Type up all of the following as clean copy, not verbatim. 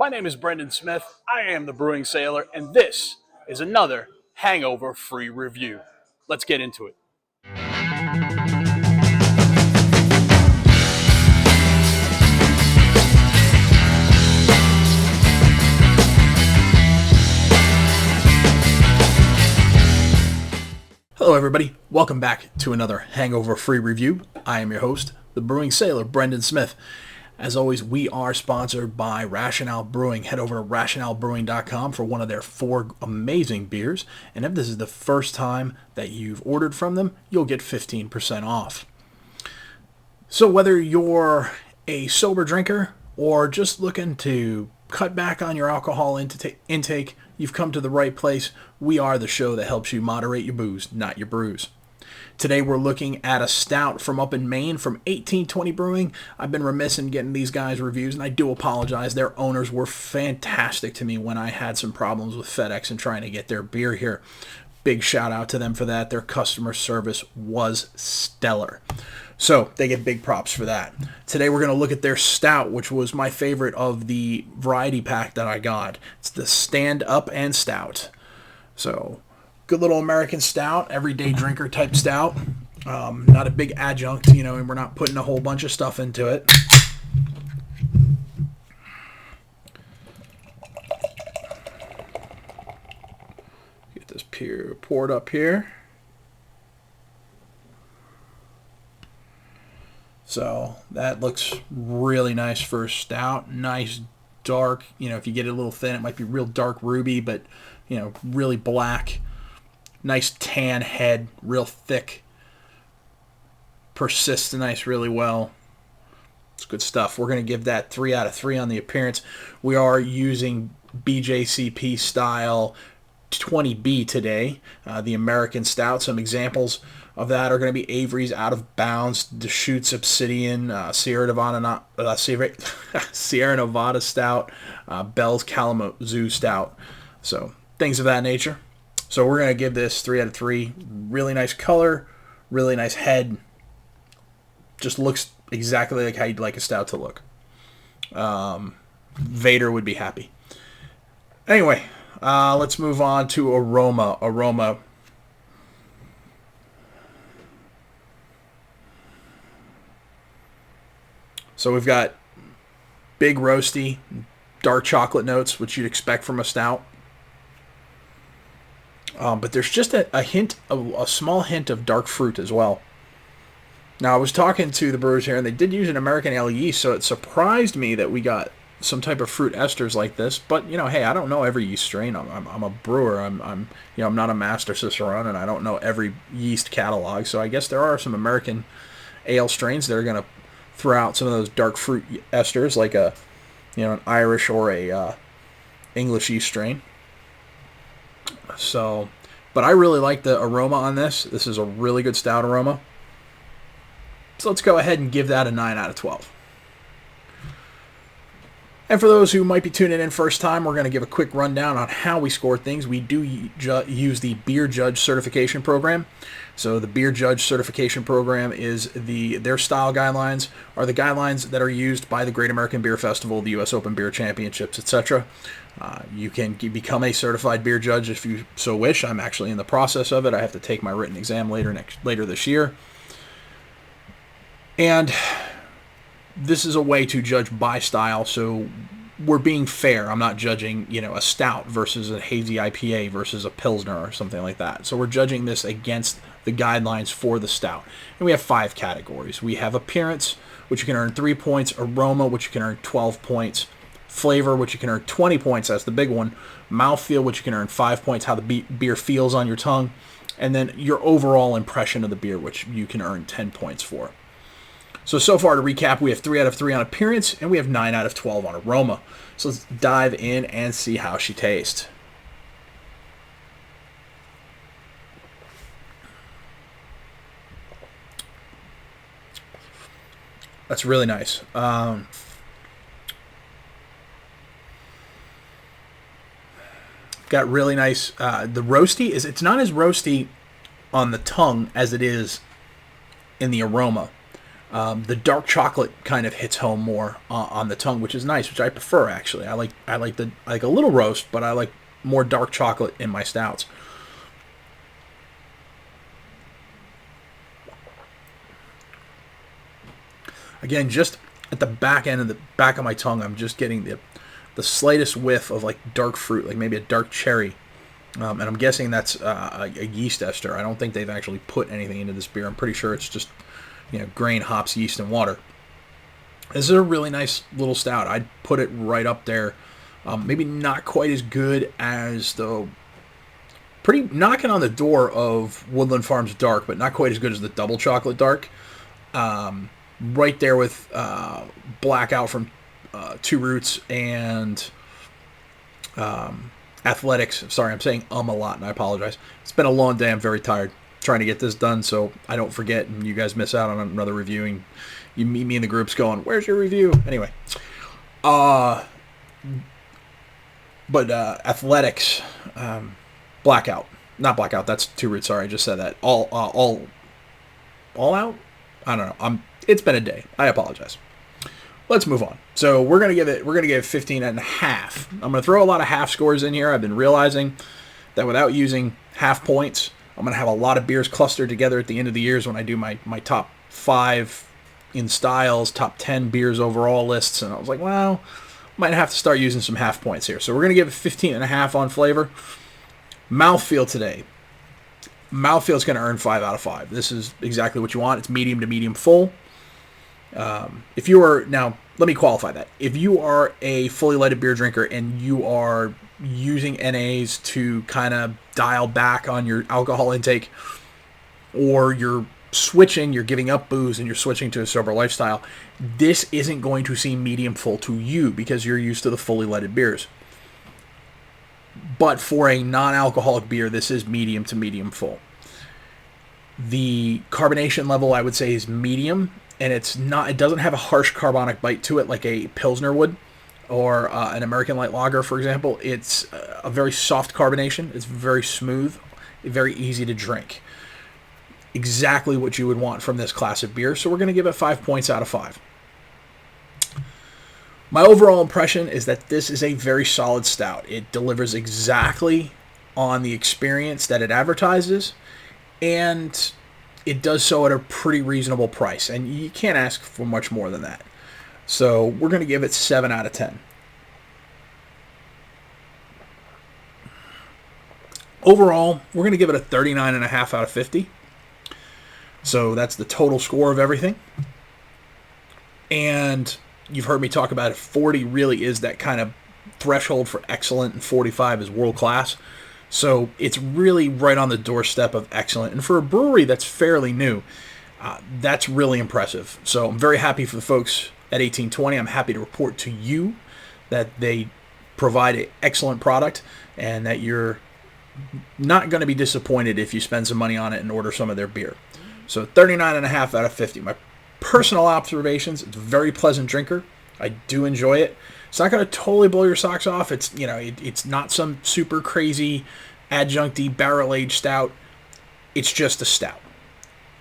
My name is Brendan Smith. I am the Brewing Sailor, and this is another Hangover free review. Let's get into it. Hello, everybody. Welcome back to another Hangover free review. I am your host, the Brewing Sailor, Brendan Smith. As always, we are sponsored by Rationale Brewing. Head over to rationalebrewing.com for one of their 4 amazing beers. And if this is the first time that you've ordered from them, you'll get 15% off. So whether you're a sober drinker or just looking to cut back on your alcohol intake, you've come to the right place. We are the show that helps you moderate your booze, not your brews. Today we're looking at a stout from up in Maine from 1820 Brewing. I've been remiss in getting these guys' reviews, and I do apologize. Their owners were fantastic to me when I had some problems with FedEx and trying to get their beer here. Big shout out to them for that. Their customer service was stellar. So they get big props for that. Today we're going to look at their stout, which was my favorite of the variety pack that I got. It's the Stand Up and Stout. So good little American stout, everyday drinker type stout. Not a big adjunct, and we're not putting a whole bunch of stuff into it. Get this poured up here. So that looks really nice for a stout. Nice dark, if you get it a little thin, it might be real dark ruby, but, really black. Nice tan head, real thick. Persists nice really well. It's good stuff. We're going to give that 3 out of 3 on the appearance. We are using BJCP Style 20B today, the American Stout. Some examples of that are going to be Avery's Out of Bounds, Deschutes Obsidian, Sierra Nevada Stout, Bell's Kalamazoo Stout. So things of that nature. So we're going to give this 3 out of 3. Really nice color, really nice head. Just looks exactly like how you'd like a stout to look. Vader would be happy. Anyway, let's move on to aroma. So we've got big roasty, dark chocolate notes, which you'd expect from a stout. But there's just a small hint of dark fruit as well. Now, I was talking to the brewers here, and they did use an American ale yeast, so it surprised me that we got some type of fruit esters like this. But hey, I don't know every yeast strain. I'm a brewer. I'm not a master cicerone, and I don't know every yeast catalog. So I guess there are some American ale strains that are going to throw out some of those dark fruit esters, like an Irish or a English yeast strain. So, but I really like the aroma on this. This is a really good stout aroma. So let's go ahead and give that a 9 out of 12. And for those who might be tuning in first time, we're going to give a quick rundown on how we score things. We do use the Beer Judge Certification Program. So the Beer Judge Certification Program is their style guidelines are the guidelines that are used by the Great American Beer Festival, the U.S. Open Beer Championships, etc. You can become a certified beer judge if you so wish. I'm actually in the process of it. I have to take my written exam later this year. And this is a way to judge by style, so we're being fair. I'm not judging, a stout versus a hazy IPA versus a Pilsner or something like that. So we're judging this against the guidelines for the stout. And we have 5 categories. We have appearance, which you can earn 3 points, aroma, which you can earn 12 points, flavor, which you can earn 20 points, that's the big one, mouthfeel, which you can earn 5 points, how the beer feels on your tongue, and then your overall impression of the beer, which you can earn 10 points for. So far to recap, we have 3 out of 3 on appearance, and we have 9 out of 12 on aroma. So let's dive in and see how she tastes. That's really nice. Got really nice. The roasty it's not as roasty on the tongue as it is in the aroma. The dark chocolate kind of hits home more on the tongue, which is nice, which I prefer actually. I like a little roast, but I like more dark chocolate in my stouts. Again, just at the back end of the back of my tongue, I'm just getting the slightest whiff of like dark fruit, like maybe a dark cherry. And I'm guessing that's a yeast ester. I don't think they've actually put anything into this beer. I'm pretty sure it's just, grain, hops, yeast, and water. This is a really nice little stout. I'd put it right up there. Maybe not quite as good as the pretty knocking on the door of Woodland Farms Dark, but not quite as good as the double chocolate dark. Right there with Blackout from Two Roots and Athletics. Sorry, I'm saying a lot, and I apologize. It's been a long day. I'm very tired trying to get this done so I don't forget and you guys miss out on another review. And you meet me in the groups going, "Where's your review?" Anyway, but Athletics, Blackout, not Blackout. That's Two Roots. Sorry, I just said that. All out. I don't know. It's been a day. I apologize. Let's move on. So we're gonna give it 15 and a half. I'm gonna throw a lot of half scores in here. I've been realizing that without using half points, I'm gonna have a lot of beers clustered together at the end of the years when I do my top 5 in styles, top 10 beers overall lists. And I was like, well, might have to start using some half points here. So we're gonna give it 15 and a half on flavor. Mouthfeel today. Mouthfeel is going to earn 5 out of 5. This is exactly what you want. It's medium to medium full. If you are, now, let me qualify that. If you are a fully lighted beer drinker and you are using NAs to kind of dial back on your alcohol intake, or you're giving up booze and you're switching to a sober lifestyle, this isn't going to seem medium full to you because you're used to the fully lighted beers. But for a non-alcoholic beer, this is medium to medium full. The carbonation level, I would say, is medium, and it doesn't have a harsh carbonic bite to it like a Pilsner would, or an American Light Lager, for example. It's a very soft carbonation. It's very smooth, very easy to drink. Exactly what you would want from this class of beer. So we're going to give it 5 points out of 5. My overall impression is that this is a very solid stout. It delivers exactly on the experience that it advertises, and it does so at a pretty reasonable price, and you can't ask for much more than that. So we're going to give it 7 out of 10. Overall, we're going to give it a 39.5 out of 50. So that's the total score of everything. And you've heard me talk about it. 40 really is that kind of threshold for excellent, and 45 is world class. So it's really right on the doorstep of excellent. And for a brewery that's fairly new, that's really impressive. So I'm very happy for the folks at 1820. I'm happy to report to you that they provide an excellent product and that you're not going to be disappointed if you spend some money on it and order some of their beer. So 39.5 out of 50. My personal observations, it's a very pleasant drinker. I do enjoy it. It's not going to totally blow your socks off. It's it's not some super crazy adjuncty barrel-aged stout. It's just a stout.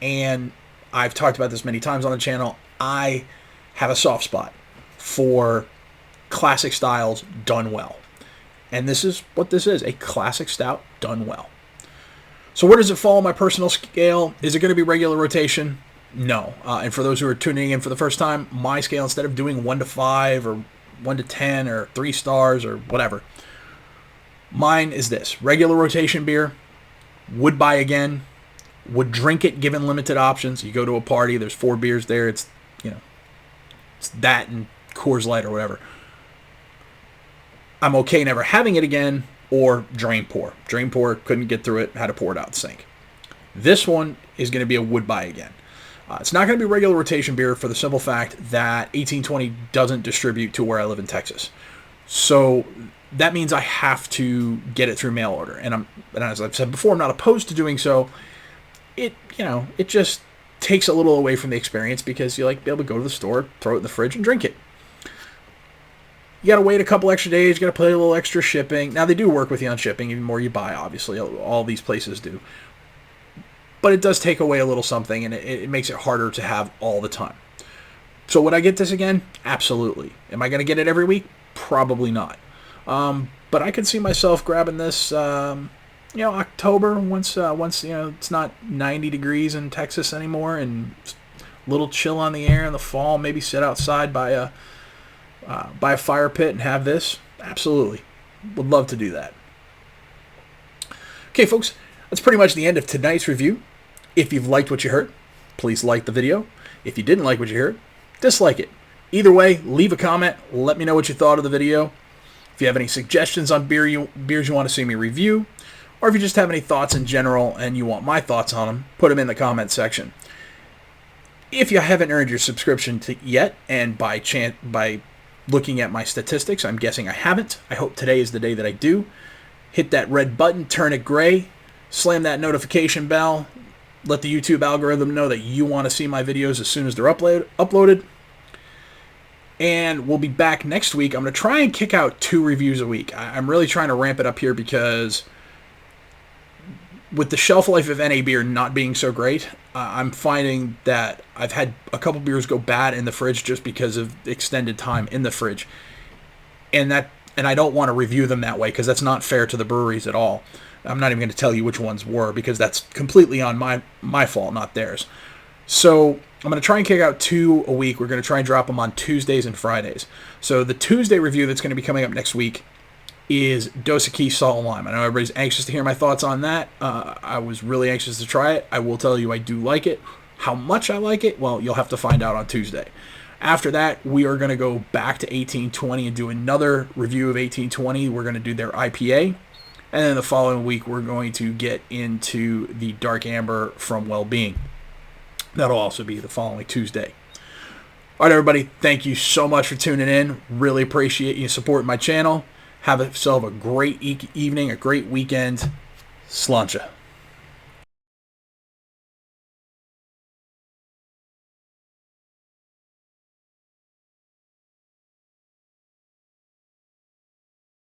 And I've talked about this many times on the channel. I have a soft spot for classic styles done well. And this is what this is, a classic stout done well. So where does it fall on my personal scale? Is it going to be regular rotation? No. And for those who are tuning in for the first time, my scale, instead of doing 1 to 5 or 1 to 10 or 3 stars or whatever, mine is this. Regular rotation beer, would buy again, would drink it given limited options. You go to a party, there's 4 beers there, it's that and Coors Light or whatever. I'm okay never having it again, or drain pour. Drain pour, couldn't get through it, had to pour it out the sink. This one is going to be a would buy again. It's not going to be regular rotation beer for the simple fact that 1820 doesn't distribute to where I live in Texas. So that means I have to get it through mail order. And as I've said before, I'm not opposed to doing so. It just takes a little away from the experience because you like be able to go to the store, throw it in the fridge, and drink it. You got to wait a couple extra days. You got to pay a little extra shipping. Now, they do work with you on shipping. Even more you buy, obviously. All these places do. but it does take away a little something, and it makes it harder to have all the time. So would I get this again? Absolutely. Am I going to get it every week? Probably not. But I could see myself grabbing this, October, once it's not 90 degrees in Texas anymore, and a little chill on the air in the fall. Maybe sit outside by a fire pit and have this. Absolutely. Would love to do that. Okay, folks, that's pretty much the end of tonight's review. If you've liked what you heard, please like the video. If you didn't like what you heard, dislike it. Either way, leave a comment. Let me know what you thought of the video. If you have any suggestions on beers you want to see me review, or if you just have any thoughts in general and you want my thoughts on them, put them in the comment section. If you haven't earned your subscription yet, and by looking at my statistics, I'm guessing I haven't. I hope today is the day that I do. Hit that red button, turn it gray, slam that notification bell, let the YouTube algorithm know that you want to see my videos as soon as they're uploaded. And we'll be back next week. I'm going to try and kick out 2 reviews a week. I'm really trying to ramp it up here because with the shelf life of NA beer not being so great, I'm finding that I've had a couple beers go bad in the fridge just because of extended time in the fridge. And I don't want to review them that way because that's not fair to the breweries at all. I'm not even going to tell you which ones were because that's completely on my fault, not theirs. So I'm going to try and kick out 2 a week. We're going to try and drop them on Tuesdays and Fridays. So the Tuesday review that's going to be coming up next week is Dos Equis Salt and Lime. I know everybody's anxious to hear my thoughts on that. I was really anxious to try it. I will tell you I do like it. How much I like it? Well, you'll have to find out on Tuesday. After that, we are going to go back to 1820 and do another review of 1820. We're going to do their IPA. And then the following week, we're going to get into the Dark Amber from Well-Being. That'll also be the following Tuesday. All right, everybody. Thank you so much for tuning in. Really appreciate you supporting my channel. Have yourself a great evening, a great weekend. Sláinte.